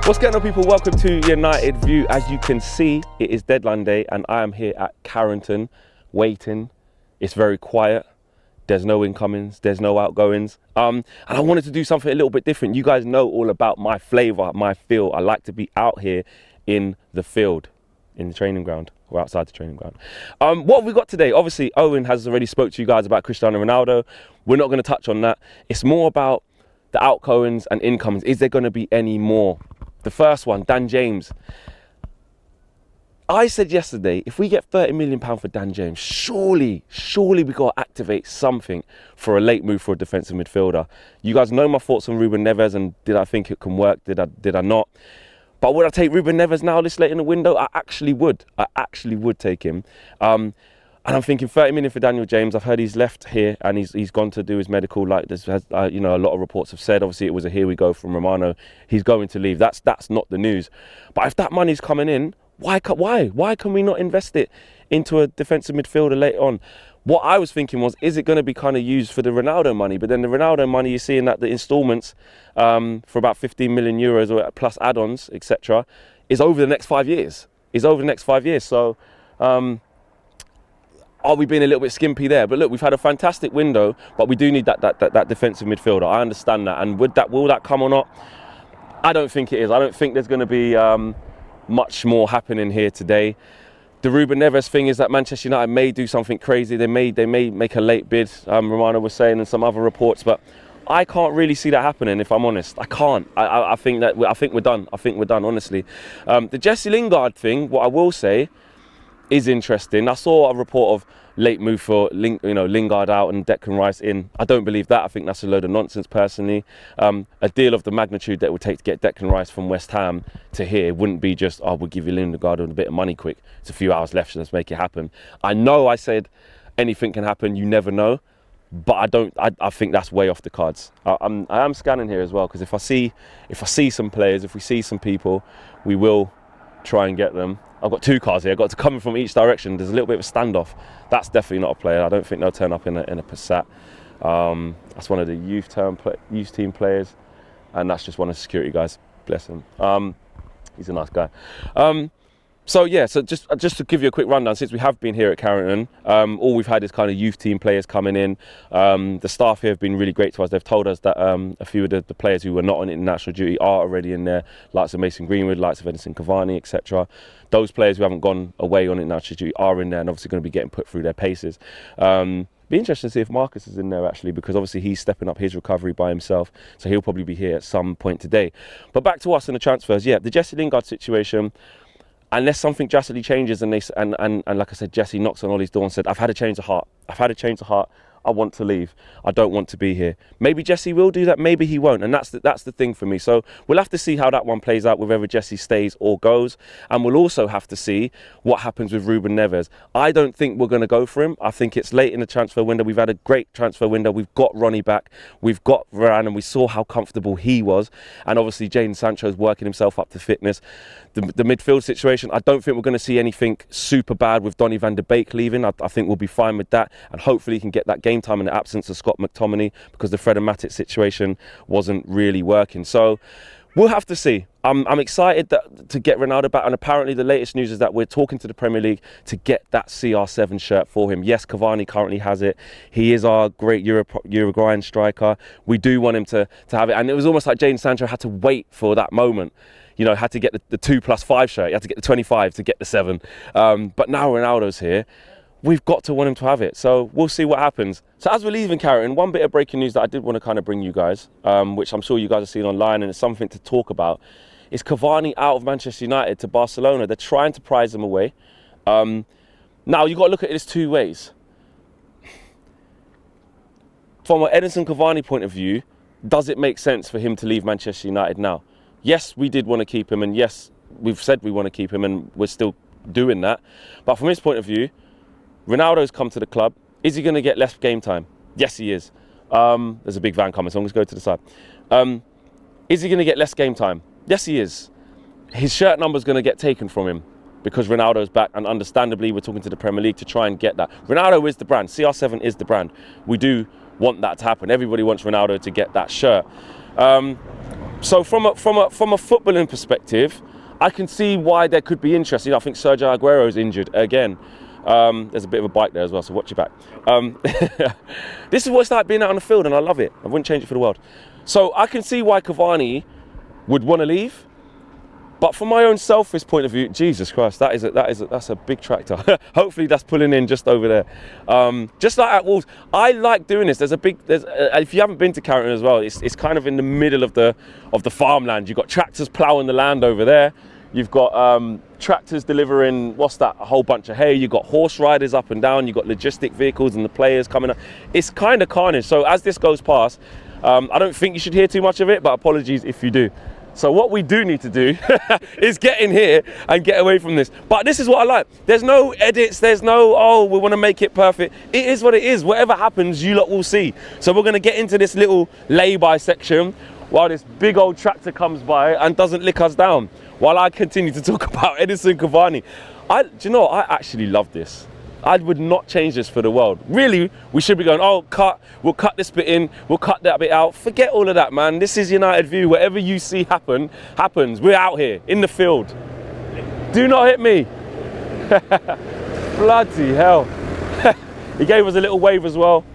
What's going on, people? Welcome to United View. As you can see, it is deadline day and I am here at Carrington waiting. It's very quiet. There's no incomings, there's no outgoings. And I wanted to do something a little bit different. You guys know all about my flavour, my feel. I like to be out here in the field, in the training ground, or outside the training ground. What have we got today? Obviously, Owen has already spoke to you guys about Cristiano Ronaldo. We're not going to touch on that. It's more about the outgoings and incomings. Is there going to be any more? The first one, Dan James. I said yesterday, if we get £30 million for Dan James, surely we got to activate something for a late move for a defensive midfielder. You guys know my thoughts on Ruben Neves and did I think it can work? Did I not? But would I take Ruben Neves now this late in the window? I actually would. I actually would take him. And I'm thinking 30 million for Daniel James. I've heard he's left here and he's gone to do his medical. Like this has, a lot of reports have said. Obviously, it was a here we go from Romano. He's going to leave. That's not the news. But if that money's coming in, why can we not invest it into a defensive midfielder later on? What I was thinking was, is it going to be kind of used for the Ronaldo money? But then the Ronaldo money, you're seeing that the instalments for about 15 million euros or plus add-ons, etc., is over the next 5 years. So. Are we being a little bit skimpy there? But look, we've had a fantastic window, but we do need that defensive midfielder. I understand that. And will that come or not? I don't think it is. I don't think there's going to be much more happening here today. The Ruben Neves thing is that Manchester United may do something crazy. They may make a late bid, Romano was saying, and some other reports. But I can't really see that happening, if I'm honest. I can't. I think we're done. Honestly. The Jesse Lingard thing, what I will say, is interesting. I saw a report of late move for Lingard out and Declan Rice in. I don't believe that. I think that's a load of nonsense personally. A deal of the magnitude that it would take to get Declan Rice from West Ham to here wouldn't be just, we'll give you Lingard and a bit of money quick. It's a few hours left, so let's make it happen. I know I said anything can happen, you never know, but I think that's way off the cards. I am scanning here as well, because if I see some players, if we see some people, we will try and get them. I've got two cars here. I've got to come from each direction. There's a little bit of a standoff. That's definitely not a player. I don't think they'll turn up in a Passat. That's one of the youth team players, and that's just one of the security guys. Bless him. He's a nice guy. So just to give you a quick rundown, since we have been here at Carrington, all we've had is kind of youth team players coming in. The staff here have been really great to us. They've told us that a few of the players who were not on international duty are already in there, likes of Mason Greenwood, likes of Edinson Cavani, etc. Those players who haven't gone away on international duty are in there and obviously going to be getting put through their paces. Be interesting to see if Marcus is in there actually, because obviously he's stepping up his recovery by himself, so he'll probably be here at some point today. But back to us and the transfers. Yeah, the Jesse Lingard situation. Unless something drastically changes and like I said, Jesse knocks on Ollie's door and said, I've had a change of heart. I want to leave. I don't want to be here. Maybe Jesse will do that. Maybe he won't. And that's the thing for me. So we'll have to see how that one plays out, whether Jesse stays or goes. And we'll also have to see what happens with Ruben Neves. I don't think we're going to go for him. I think it's late in the transfer window. We've had a great transfer window. We've got Ronnie back. We've got Varane, and we saw how comfortable he was. And obviously Jadon Sancho's working himself up to fitness. The midfield situation, I don't think we're going to see anything super bad with Donny van de Beek leaving. I think we'll be fine with that. And hopefully he can get that game time in the absence of Scott McTominay, because the Fred and Matic situation wasn't really working. So we'll have to see. I'm excited to get Ronaldo back, and apparently the latest news is that we're talking to the Premier League to get that CR7 shirt for him. Yes, Cavani currently has it. He is our great Uruguayan striker. We do want him to have it, and it was almost like Jadon Sancho had to wait for that moment. Had to get the 2+5 shirt. You had to get the 25 to get the 7. But now Ronaldo's here. We've got to want him to have it. So we'll see what happens. So as we're leaving Carrington, one bit of breaking news that I did want to kind of bring you guys, which I'm sure you guys have seen online and it's something to talk about, is Cavani out of Manchester United to Barcelona. They're trying to prize him away. Now, you've got to look at this two ways. From an Edinson Cavani point of view, does it make sense for him to leave Manchester United now? Yes, we did want to keep him, and yes, we've said we want to keep him, and we're still doing that. But from his point of view, Ronaldo's come to the club. Is he going to get less game time? Yes, he is. There's a big van coming, so I'm going to go to the side. Is he going to get less game time? Yes, he is. His shirt number's going to get taken from him because Ronaldo's back, and understandably, we're talking to the Premier League to try and get that. Ronaldo is the brand. CR7 is the brand. We do want that to happen. Everybody wants Ronaldo to get that shirt. So from a footballing perspective, I can see why there could be interest. You know, I think Sergio Aguero is injured again. There's a bit of a bike there as well, so watch your back. This is what it's like being out on the field, and I love it. I wouldn't change it for the world. So I can see why Cavani would want to leave. But from my own selfish point of view, Jesus Christ, that's a big tractor. Hopefully that's pulling in just over there. Just like at Wolves, I like doing this. If you haven't been to Carrington as well, it's kind of in the middle of the farmland. You've got tractors ploughing the land over there. You've got tractors delivering, a whole bunch of hay. You've got horse riders up and down. You've got logistic vehicles and the players coming up. It's kind of carnage. So as this goes past, I don't think you should hear too much of it, but apologies if you do. So what we do need to do is get in here and get away from this. But this is what I like. There's no edits. There's no, oh, we want to make it perfect. It is what it is. Whatever happens, you lot will see. So we're going to get into this little lay-by section while this big old tractor comes by and doesn't lick us down, while I continue to talk about Edinson Cavani. Do you know what? I actually love this. I would not change this for the world. Really, we should be going, oh, we'll cut this bit in, we'll cut that bit out. Forget all of that, man. This is United View. Whatever you see happens. We're out here, in the field. Do not hit me. Bloody hell. He gave us a little wave as well.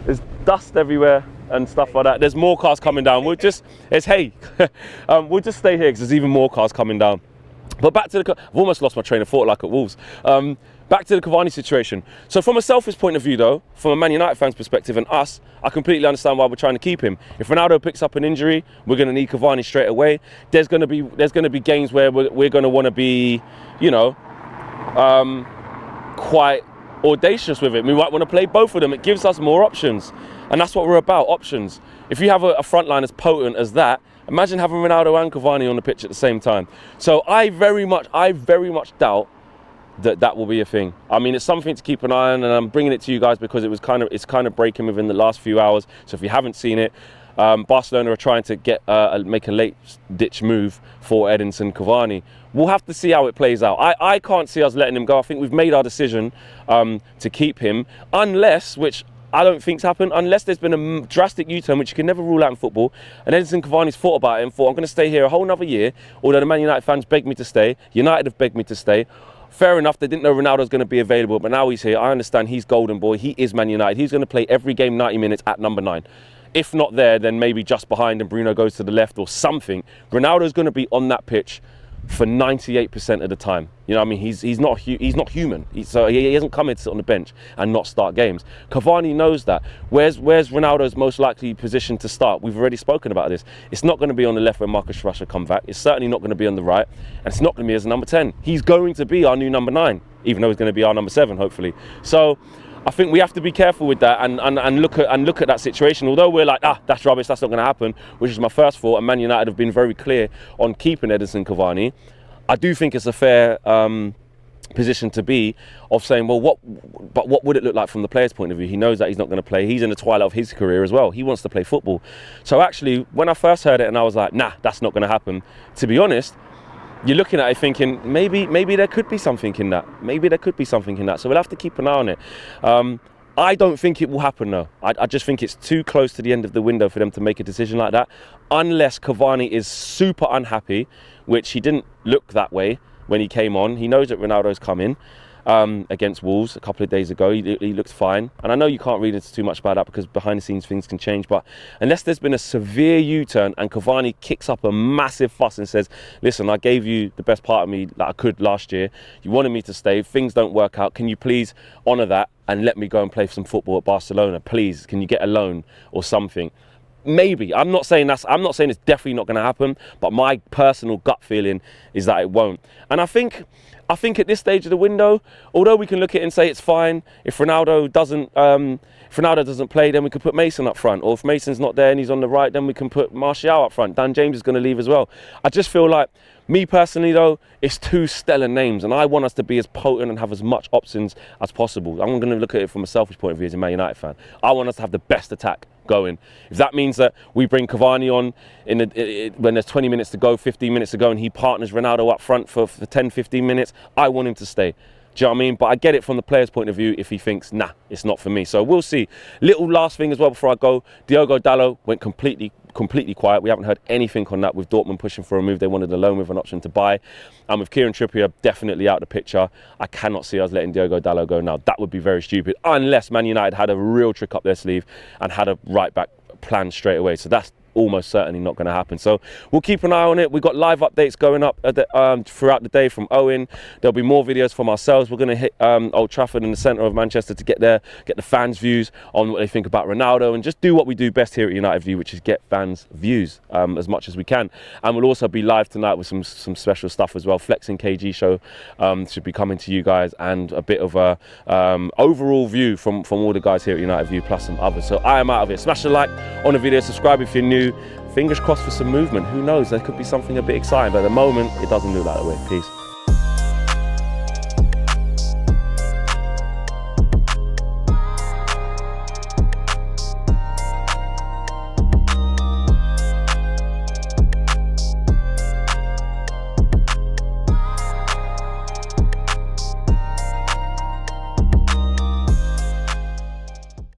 There's dust everywhere and stuff like that. There's more cars coming down. We'll just stay here because there's even more cars coming down. But back to I've almost lost my train of thought like at Wolves. Back to the Cavani situation. So from a selfish point of view though, from a Man United fan's perspective and us, I completely understand why we're trying to keep him. If Ronaldo picks up an injury, we're going to need Cavani straight away. There's going to be games where we're going to want to be, you know, quite audacious with it. We might want to play both of them. It gives us more options. And that's what we're about, options. If you have a front line as potent as that, imagine having Ronaldo and Cavani on the pitch at the same time. So I very much doubt that will be a thing. I mean, it's something to keep an eye on, and I'm bringing it to you guys because it's kind of breaking within the last few hours. So if you haven't seen it, Barcelona are trying to make a late-ditch move for Edinson Cavani. We'll have to see how it plays out. I can't see us letting him go. I think we've made our decision to keep him, unless, which I don't think's happened, unless there's been a drastic U-turn, which you can never rule out in football, and Edinson Cavani's thought about it and thought, I'm going to stay here a whole another year, although the Man United fans begged me to stay, United have begged me to stay. Fair enough, they didn't know Ronaldo's going to be available, but now he's here. I understand he's golden boy. He is Man United. He's going to play every game 90 minutes at number 9. If not there, then maybe just behind and Bruno goes to the left or something. Ronaldo's going to be on that pitch for 98% of the time. You know what I mean? He's not human. So he hasn't come here to sit on the bench and not start games. Cavani knows that. Where's Ronaldo's most likely position to start? We've already spoken about this. It's not going to be on the left where Marcus Rashford come back. It's certainly not going to be on the right. And it's not going to be as a number 10. He's going to be our new number 9, even though he's going to be our number 7, hopefully. So I think we have to be careful with that and look at that situation. Although we're like, that's rubbish, that's not going to happen, which is my first thought, and Man United have been very clear on keeping Edinson Cavani. I do think it's a fair position to be of saying, well, what would it look like from the player's point of view? He knows that he's not going to play. He's in the twilight of his career as well. He wants to play football. So actually, when I first heard it and I was like, nah, that's not going to happen, to be honest, you're looking at it thinking, maybe there could be something in that. Maybe there could be something in that. So we'll have to keep an eye on it. I don't think it will happen, though. I just think it's too close to the end of the window for them to make a decision like that, unless Cavani is super unhappy, which he didn't look that way when he came on. He knows that Ronaldo's coming against Wolves a couple of days ago. He looked fine. And I know you can't read into too much about that because behind the scenes things can change. But unless there's been a severe U-turn and Cavani kicks up a massive fuss and says, listen, I gave you the best part of me that I could last year. You wanted me to stay. Things don't work out. Can you please honour that and let me go and play some football at Barcelona? Please, can you get a loan or something? Maybe. I'm not saying it's definitely not going to happen, but my personal gut feeling is that it won't. And I think at this stage of the window, although we can look at it and say it's fine, if Ronaldo doesn't play, then we could put Mason up front. Or if Mason's not there and he's on the right, then we can put Martial up front. Dan James is going to leave as well. I just feel like, me personally though, it's 2 stellar names and I want us to be as potent and have as much options as possible. I'm going to look at it from a selfish point of view as a Man United fan. I want us to have the best attack going. If that means that we bring Cavani on when there's 20 minutes to go, 15 minutes to go, and he partners Ronaldo up front for 10, 15 minutes, I want him to stay. Do you know what I mean? But I get it from the player's point of view if he thinks, nah, it's not for me. So we'll see. Little last thing as well before I go. Diogo Dalot went completely completely quiet. We haven't heard anything on that, with Dortmund pushing for a move. They wanted a loan with an option to buy. And with Kieran Trippier definitely out the picture, I cannot see us letting Diogo Dalot go now. That would be very stupid, unless Man United had a real trick up their sleeve and had a right-back plan straight away. So that's almost certainly not going to happen. So we'll keep an eye on it. We've got live updates going up throughout the day from Owen. There'll be more videos from ourselves. We're going to hit Old Trafford in the centre of Manchester to get the fans' views on what they think about Ronaldo, and just do what we do best here at United View, which is get fans' views as much as we can. And we'll also be live tonight with some special stuff as well. Flexing KG show should be coming to you guys, and a bit of a overall view from all the guys here at United View, plus some others. So I am out of here. Smash a like on the video, subscribe if you're new. Fingers crossed for some movement. Who knows? There could be something a bit exciting, but at the moment, it doesn't look that way. Peace.